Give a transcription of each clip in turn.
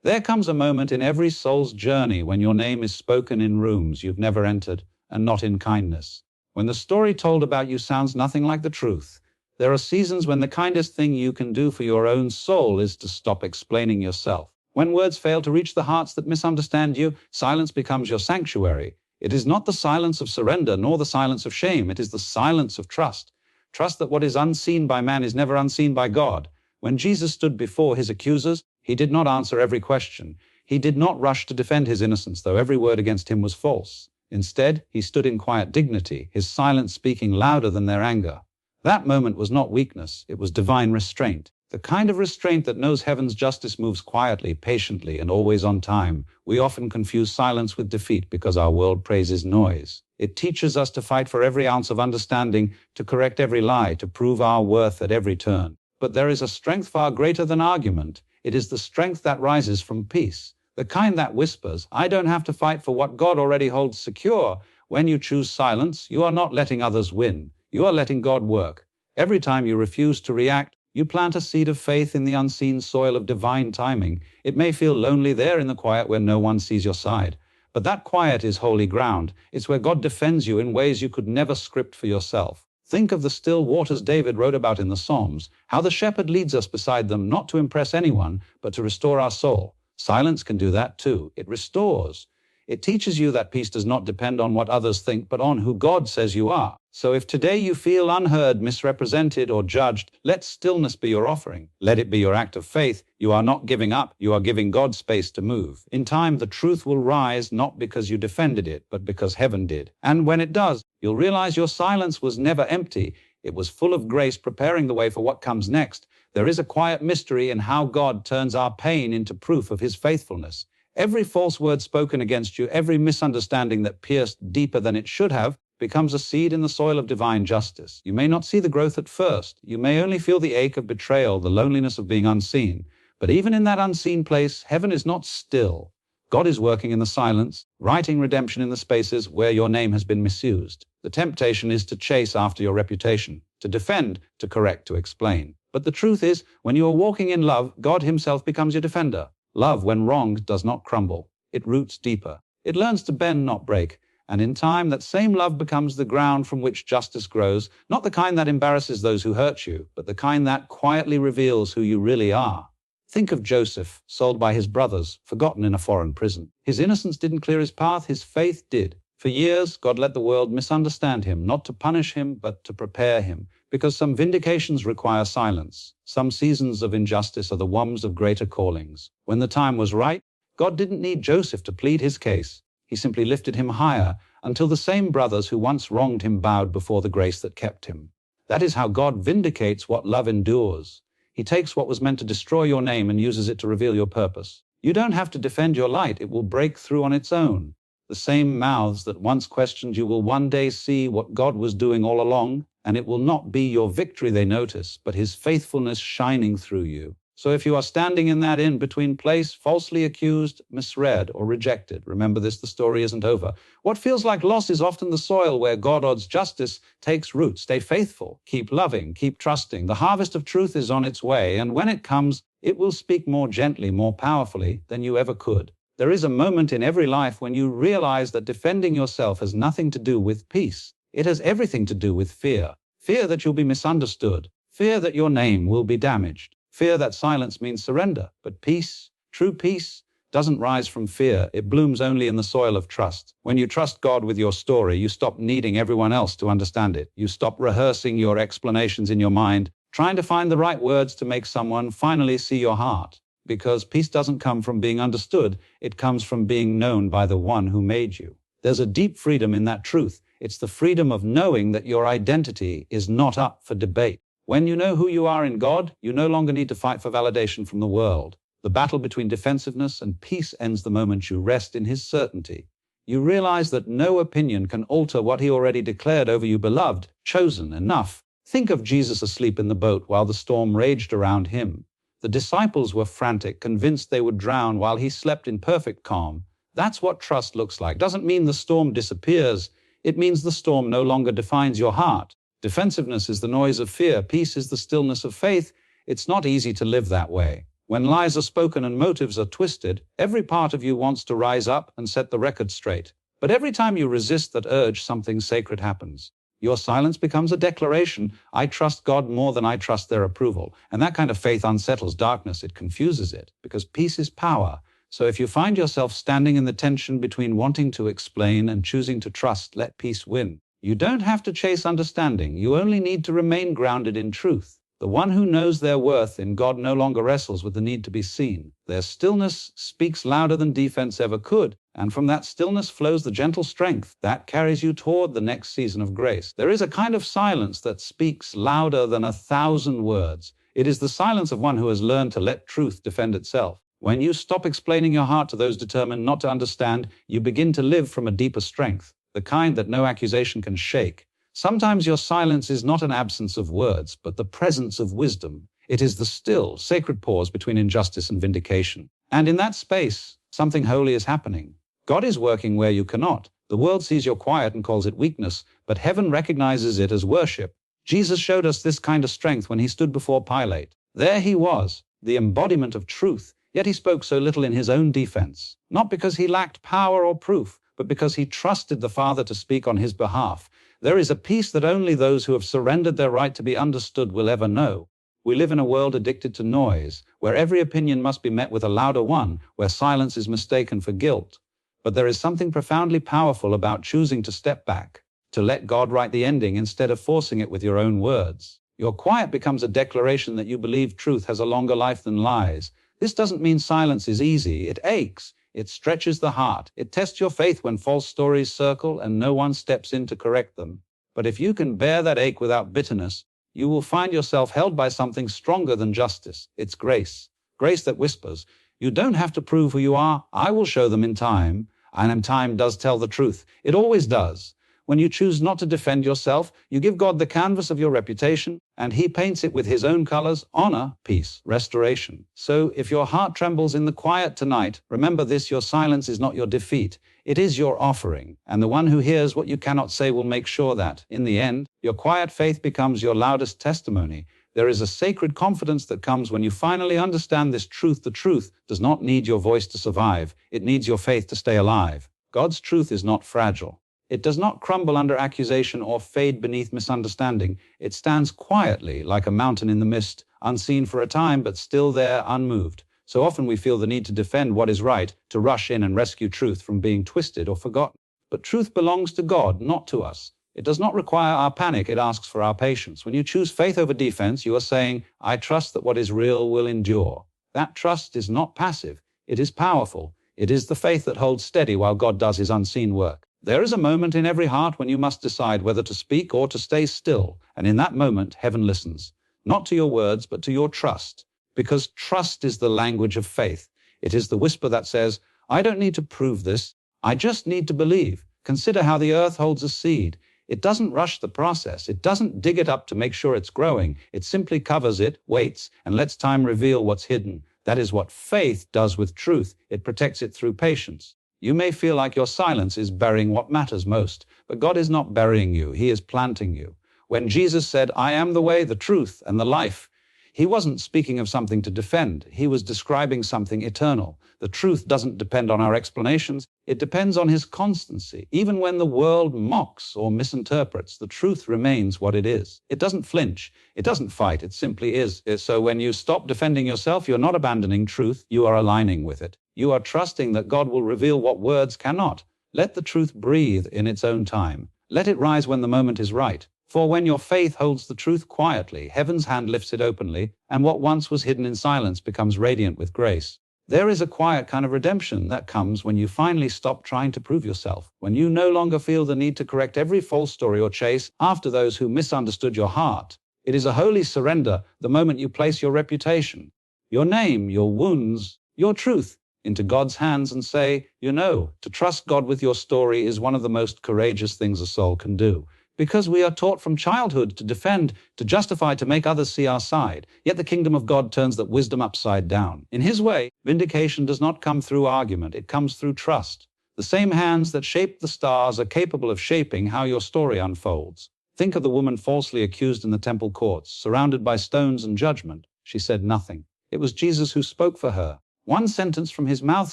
There comes a moment in every soul's journey when your name is spoken in rooms you've never entered, and not in kindness. When the story told about you sounds nothing like the truth. There are seasons when the kindest thing you can do for your own soul is to stop explaining yourself. When words fail to reach the hearts that misunderstand you, silence becomes your sanctuary. It is not the silence of surrender nor the silence of shame. It is the silence of trust. Trust that what is unseen by man is never unseen by God. When Jesus stood before his accusers, he did not answer every question. He did not rush to defend his innocence, though every word against him was false. Instead, he stood in quiet dignity, his silence speaking louder than their anger. That moment was not weakness, it was divine restraint. The kind of restraint that knows heaven's justice moves quietly, patiently, and always on time. We often confuse silence with defeat because our world praises noise. It teaches us to fight for every ounce of understanding, to correct every lie, to prove our worth at every turn. But there is a strength far greater than argument. It is the strength that rises from peace. The kind that whispers, I don't have to fight for what God already holds secure. When you choose silence, you are not letting others win. You are letting God work. Every time you refuse to react, you plant a seed of faith in the unseen soil of divine timing. It may feel lonely there in the quiet where no one sees your side. But that quiet is holy ground. It's where God defends you in ways you could never script for yourself. Think of the still waters David wrote about in the Psalms, how the shepherd leads us beside them, not to impress anyone, but to restore our soul. Silence can do that too. It restores. It teaches you that peace does not depend on what others think, but on who God says you are. So if today you feel unheard, misrepresented, or judged, let stillness be your offering. Let it be your act of faith. You are not giving up. You are giving God space to move. In time, the truth will rise, not because you defended it, but because heaven did. And when it does, you'll realize your silence was never empty. It was full of grace, preparing the way for what comes next. There is a quiet mystery in how God turns our pain into proof of his faithfulness. Every false word spoken against you, every misunderstanding that pierced deeper than it should have, becomes a seed in the soil of divine justice. You may not see the growth at first. You may only feel the ache of betrayal, the loneliness of being unseen. But even in that unseen place, heaven is not still. God is working in the silence, writing redemption in the spaces where your name has been misused. The temptation is to chase after your reputation, to defend, to correct, to explain. But the truth is, when you are walking in love, God himself becomes your defender. Love, when wronged, does not crumble. It roots deeper. It learns to bend, not break. And in time, that same love becomes the ground from which justice grows, not the kind that embarrasses those who hurt you, but the kind that quietly reveals who you really are. Think of Joseph, sold by his brothers, forgotten in a foreign prison. His innocence didn't clear his path, his faith did. For years, God let the world misunderstand him, not to punish him, but to prepare him. Because some vindications require silence. Some seasons of injustice are the wombs of greater callings. When the time was right, God didn't need Joseph to plead his case. He simply lifted him higher until the same brothers who once wronged him bowed before the grace that kept him. That is how God vindicates what love endures. He takes what was meant to destroy your name and uses it to reveal your purpose. You don't have to defend your light. It will break through on its own. The same mouths that once questioned you will one day see what God was doing all along, and it will not be your victory they notice, but his faithfulness shining through you. So if you are standing in that in-between place, falsely accused, misread, or rejected, remember this, the story isn't over. What feels like loss is often the soil where God's justice takes root. Stay faithful, keep loving, keep trusting. The harvest of truth is on its way, and when it comes, it will speak more gently, more powerfully than you ever could. There is a moment in every life when you realize that defending yourself has nothing to do with peace. It has everything to do with fear. Fear that you'll be misunderstood. Fear that your name will be damaged. Fear that silence means surrender. But peace, true peace, doesn't rise from fear. It blooms only in the soil of trust. When you trust God with your story, you stop needing everyone else to understand it. You stop rehearsing your explanations in your mind, trying to find the right words to make someone finally see your heart. Because peace doesn't come from being understood. It comes from being known by the one who made you. There's a deep freedom in that truth. It's the freedom of knowing that your identity is not up for debate. When you know who you are in God, you no longer need to fight for validation from the world. The battle between defensiveness and peace ends the moment you rest in his certainty. You realize that no opinion can alter what he already declared over you, beloved, chosen, enough. Think of Jesus asleep in the boat while the storm raged around him. The disciples were frantic, convinced they would drown while he slept in perfect calm. That's what trust looks like. Doesn't mean the storm disappears. It means the storm no longer defines your heart. Defensiveness is the noise of fear. Peace is the stillness of faith. It's not easy to live that way. When lies are spoken and motives are twisted, every part of you wants to rise up and set the record straight. But every time you resist that urge, something sacred happens. Your silence becomes a declaration. I trust God more than I trust their approval. And that kind of faith unsettles darkness. It confuses it, because peace is power. So if you find yourself standing in the tension between wanting to explain and choosing to trust, let peace win. You don't have to chase understanding. You only need to remain grounded in truth. The one who knows their worth in God no longer wrestles with the need to be seen. Their stillness speaks louder than defense ever could, and from that stillness flows the gentle strength that carries you toward the next season of grace. There is a kind of silence that speaks louder than 1,000 words. It is the silence of one who has learned to let truth defend itself. When you stop explaining your heart to those determined not to understand, you begin to live from a deeper strength, the kind that no accusation can shake. Sometimes your silence is not an absence of words, but the presence of wisdom. It is the still, sacred pause between injustice and vindication. And in that space, something holy is happening. God is working where you cannot. The world sees your quiet and calls it weakness, but heaven recognizes it as worship. Jesus showed us this kind of strength when he stood before Pilate. There he was, the embodiment of truth, yet he spoke so little in his own defense. Not because he lacked power or proof, but because he trusted the Father to speak on his behalf. There is a peace that only those who have surrendered their right to be understood will ever know. We live in a world addicted to noise, where every opinion must be met with a louder one, where silence is mistaken for guilt. But there is something profoundly powerful about choosing to step back, to let God write the ending instead of forcing it with your own words. Your quiet becomes a declaration that you believe truth has a longer life than lies. This doesn't mean silence is easy. It aches. It stretches the heart. It tests your faith when false stories circle and no one steps in to correct them. But if you can bear that ache without bitterness, you will find yourself held by something stronger than justice. It's grace. Grace that whispers, you don't have to prove who you are. I will show them in time. And time does tell the truth. It always does. When you choose not to defend yourself, you give God the canvas of your reputation, and he paints it with his own colors: honor, peace, restoration. So if your heart trembles in the quiet tonight, remember this: your silence is not your defeat. It is your offering, and the one who hears what you cannot say will make sure that, in the end, your quiet faith becomes your loudest testimony. There is a sacred confidence that comes when you finally understand this truth. The truth does not need your voice to survive. It needs your faith to stay alive. God's truth is not fragile. It does not crumble under accusation or fade beneath misunderstanding. It stands quietly like a mountain in the mist, unseen for a time, but still there, unmoved. So often we feel the need to defend what is right, to rush in and rescue truth from being twisted or forgotten. But truth belongs to God, not to us. It does not require our panic, it asks for our patience. When you choose faith over defense, you are saying, I trust that what is real will endure. That trust is not passive, it is powerful. It is the faith that holds steady while God does his unseen work. There is a moment in every heart when you must decide whether to speak or to stay still, and in that moment, heaven listens, not to your words, but to your trust, because trust is the language of faith. It is the whisper that says, I don't need to prove this, I just need to believe. Consider how the earth holds a seed. It doesn't rush the process. It doesn't dig it up to make sure it's growing. It simply covers it, waits, and lets time reveal what's hidden. That is what faith does with truth. It protects it through patience. You may feel like your silence is burying what matters most, but God is not burying you. He is planting you. When Jesus said, I am the way, the truth, and the life, he wasn't speaking of something to defend. He was describing something eternal. The truth doesn't depend on our explanations. It depends on his constancy. Even when the world mocks or misinterprets, the truth remains what it is. It doesn't flinch. It doesn't fight. It simply is. So when you stop defending yourself, you're not abandoning truth. You are aligning with it. You are trusting that God will reveal what words cannot. Let the truth breathe in its own time. Let it rise when the moment is right. For when your faith holds the truth quietly, heaven's hand lifts it openly, and what once was hidden in silence becomes radiant with grace. There is a quiet kind of redemption that comes when you finally stop trying to prove yourself, when you no longer feel the need to correct every false story or chase after those who misunderstood your heart. It is a holy surrender the moment you place your reputation, your name, your wounds, your truth into God's hands and say, to trust God with your story is one of the most courageous things a soul can do. Because we are taught from childhood to defend, to justify, to make others see our side. Yet the kingdom of God turns that wisdom upside down. In his way, vindication does not come through argument, it comes through trust. The same hands that shaped the stars are capable of shaping how your story unfolds. Think of the woman falsely accused in the temple courts, surrounded by stones and judgment. She said nothing. It was Jesus who spoke for her. One sentence from his mouth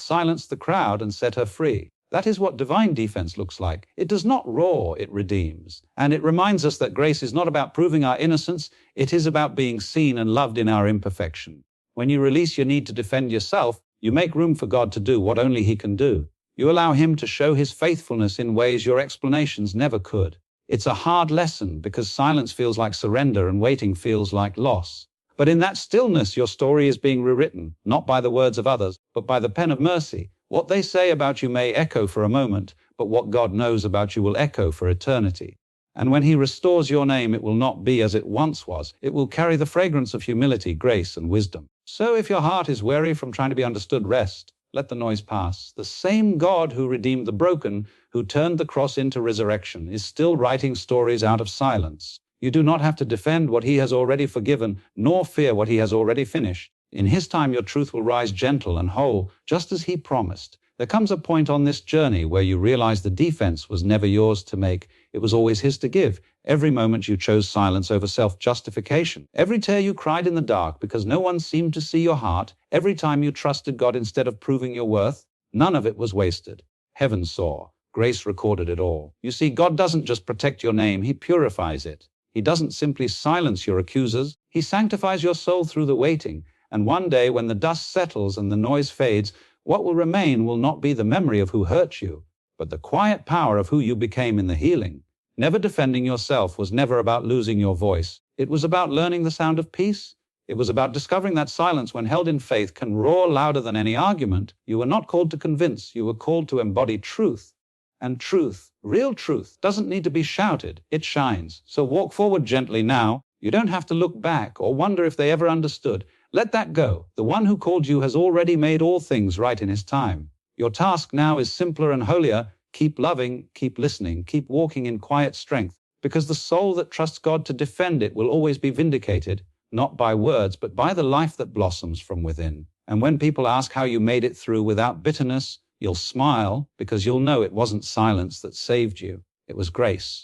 silenced the crowd and set her free. That is what divine defense looks like. It does not roar, it redeems. And it reminds us that grace is not about proving our innocence, it is about being seen and loved in our imperfection. When you release your need to defend yourself, you make room for God to do what only He can do. You allow Him to show His faithfulness in ways your explanations never could. It's a hard lesson because silence feels like surrender and waiting feels like loss. But in that stillness, your story is being rewritten, not by the words of others, but by the pen of mercy. What they say about you may echo for a moment, but what God knows about you will echo for eternity. And when He restores your name, it will not be as it once was. It will carry the fragrance of humility, grace, and wisdom. So if your heart is weary from trying to be understood, rest. Let the noise pass. The same God who redeemed the broken, who turned the cross into resurrection, is still writing stories out of silence. You do not have to defend what He has already forgiven, nor fear what He has already finished. In His time, your truth will rise gentle and whole, just as He promised. There comes a point on this journey where you realize the defense was never yours to make. It was always His to give. Every moment you chose silence over self-justification. Every tear you cried in the dark because no one seemed to see your heart. Every time you trusted God instead of proving your worth. None of it was wasted. Heaven saw. Grace recorded it all. You see, God doesn't just protect your name, He purifies it. He doesn't simply silence your accusers. He sanctifies your soul through the waiting. And one day, when the dust settles and the noise fades, what will remain will not be the memory of who hurt you, but the quiet power of who you became in the healing. Never defending yourself was never about losing your voice. It was about learning the sound of peace. It was about discovering that silence, when held in faith, can roar louder than any argument. You were not called to convince. You were called to embody truth. And truth, real truth, doesn't need to be shouted. It shines. So walk forward gently now. You don't have to look back or wonder if they ever understood. Let that go. The one who called you has already made all things right in His time. Your task now is simpler and holier. Keep loving, keep listening, keep walking in quiet strength, because the soul that trusts God to defend it will always be vindicated, not by words, but by the life that blossoms from within. And when people ask how you made it through without bitterness, you'll smile, because you'll know it wasn't silence that saved you. It was grace.